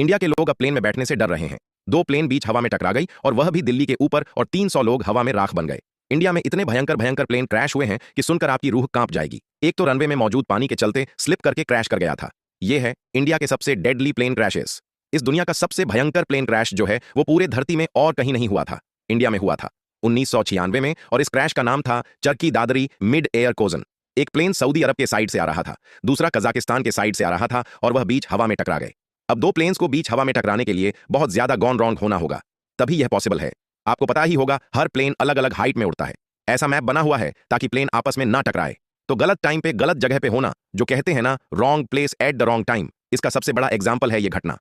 India के लोग अब प्लेन में बैठने से डर रहे हैं। 2 प्लेन बीच हवा में टकरा गई और वह भी दिल्ली के ऊपर, और 300 लोग हवा में राख बन गए। इंडिया में इतने भयंकर भयंकर प्लेन क्रैश हुए हैं कि सुनकर आपकी रूह कांप जाएगी। एक तो रनवे में मौजूद पानी के चलते स्लिप करके क्रैश कर गया था। यह है इंडिया के सबसे डेडली प्लेन क्रैशेस। इस दुनिया का सबसे भयंकर प्लेन क्रैश जो है वो पूरे धरती में और कहीं नहीं हुआ था, इंडिया में हुआ था 1996 में, और इस क्रैश का नाम था चरकी दादरी मिड एयर कोजन। एक प्लेन सऊदी अरब के साइड से आ रहा था, दूसरा कजाकिस्तान के साइड से आ रहा था, और वह बीच हवा में टकरा गए। अब 2 प्लेन्स को बीच हवा में टकराने के लिए बहुत ज्यादा गॉन रॉन्ग होना होगा, तभी यह पॉसिबल है। आपको पता ही होगा हर प्लेन अलग अलग हाइट में उड़ता है। ऐसा मैप बना हुआ है ताकि प्लेन आपस में ना टकराए। तो गलत टाइम पे गलत जगह पे होना, जो कहते हैं ना wrong place at the wrong time, इसका सबसे बड़ा एग्जाम्पल है यह घटना।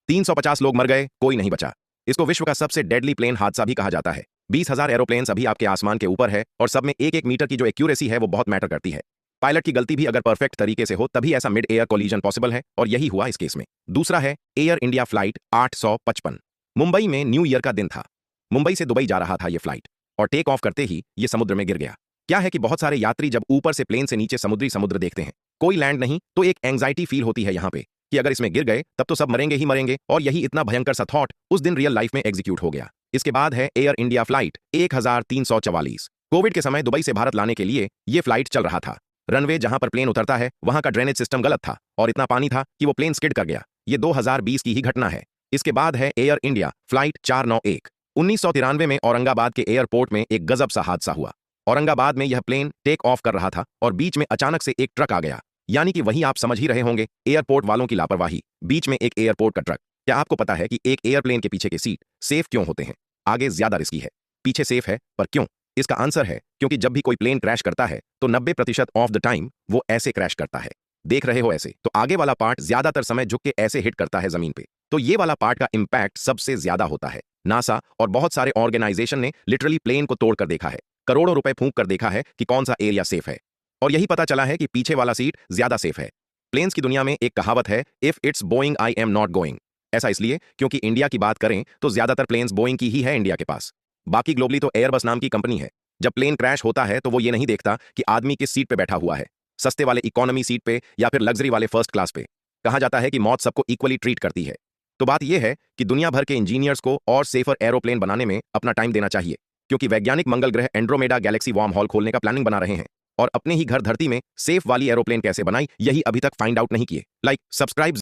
350 लोग मर गए, कोई नहीं बचा। इसको विश्व का सबसे डेडली प्लेन हादसा भी कहा जाता है। 20,000 एरोप्लेन्स अभी आपके आसमान के ऊपर है, और सब में 1-1 मीटर की जो एक्यूरेसी है वो बहुत मैटर करती है। पायलट की गलती भी अगर परफेक्ट तरीके से हो तभी ऐसा मिड एयर कोलिजन पॉसिबल है, और यही हुआ इस केस में। दूसरा है एयर इंडिया फ्लाइट 855। मुंबई में न्यू ईयर का दिन था। मुंबई से दुबई जा रहा था ये फ्लाइट, और टेक ऑफ करते ही ये समुद्र में गिर गया। क्या है कि बहुत सारे यात्री जब ऊपर से प्लेन से नीचे समुद्र देखते हैं, कोई लैंड नहीं, तो एक एंग्जाइटी फील होती है यहाँ पे कि अगर इसमें गिर गए तब तो सब मरेंगे ही मरेंगे, और यही इतना भयंकर सा थॉट उस दिन रियल लाइफ में एग्जीक्यूट हो गया। इसके बाद है एयर इंडिया फ्लाइट 1344। कोविड के समय दुबई से भारत लाने के लिए यह फ्लाइट चल रहा था। रनवे जहां पर प्लेन उतरता है वहां का ड्रेनेज सिस्टम गलत था, और इतना पानी था कि वो प्लेन स्किड कर गया। ये 2020 की ही घटना है। इसके बाद है एयर इंडिया फ्लाइट 491। 1993 में औरंगाबाद के एयरपोर्ट में एक गजब सा हादसा हुआ। औरंगाबाद में यह प्लेन टेक ऑफ कर रहा था और बीच में अचानक से एक ट्रक आ गया। यानी कि वही आप समझ ही रहे होंगे, एयरपोर्ट वालों की लापरवाही, बीच में एक एयरपोर्ट का ट्रक। क्या आपको पता है कि एक एयरप्लेन के पीछे के सीट सेफ क्यों होते हैं? आगे ज्यादा रिस्की है, पीछे सेफ है, पर क्यों? इसका आंसर है क्योंकि जब भी कोई प्लेन क्रैश करता है तो 90% ऑफ द टाइम वो ऐसे क्रैश करता है। देख रहे हो ऐसे, तो आगे वाला पार्ट ज्यादातर समय झुक के ऐसे हिट करता है जमीन पे, तो ये वाला पार्ट का इंपैक्ट सबसे ज्यादा होता है। नासा और बहुत सारे ऑर्गेनाइजेशन ने लिटरली प्लेन को तोड़ कर देखा है, करोड़ों रुपए फूंक कर देखा है कि कौन सा एरिया सेफ है, और यही पता चला है कि पीछे वाला सीट ज्यादा सेफ है। प्लेन्स की दुनिया में एक कहावत है, if it's Boeing I am not going. ऐसा इसलिए क्योंकि इंडिया की बात करें तो ज्यादातर प्लेन्स बोइंग की ही है इंडिया के पास। बाकी ग्लोबली तो एयरबस नाम की कंपनी है। जब प्लेन क्रैश होता है तो वो ये नहीं देखता कि आदमी किस सीट पे बैठा हुआ है, सस्ते वाले इकोनॉमी सीट पे या फिर लग्जरी वाले फर्स्ट क्लास पे। कहा जाता है कि मौत सबको इक्वली ट्रीट करती है। तो बात यह है कि दुनिया भर के इंजीनियर्स को और सेफर एरोप्लेन बनाने में अपना टाइम देना चाहिए, क्योंकि वैज्ञानिक मंगल ग्रह एंड्रोमेडा गैलेक्सी वार्म हॉल खोलने का प्लानिंग बना रहे हैं, और अपने ही घर धरती में सेफ वाली एरोप्लेन कैसे बनाई यही अभी तक फाइंड आउट नहीं किए। Like, subscribe.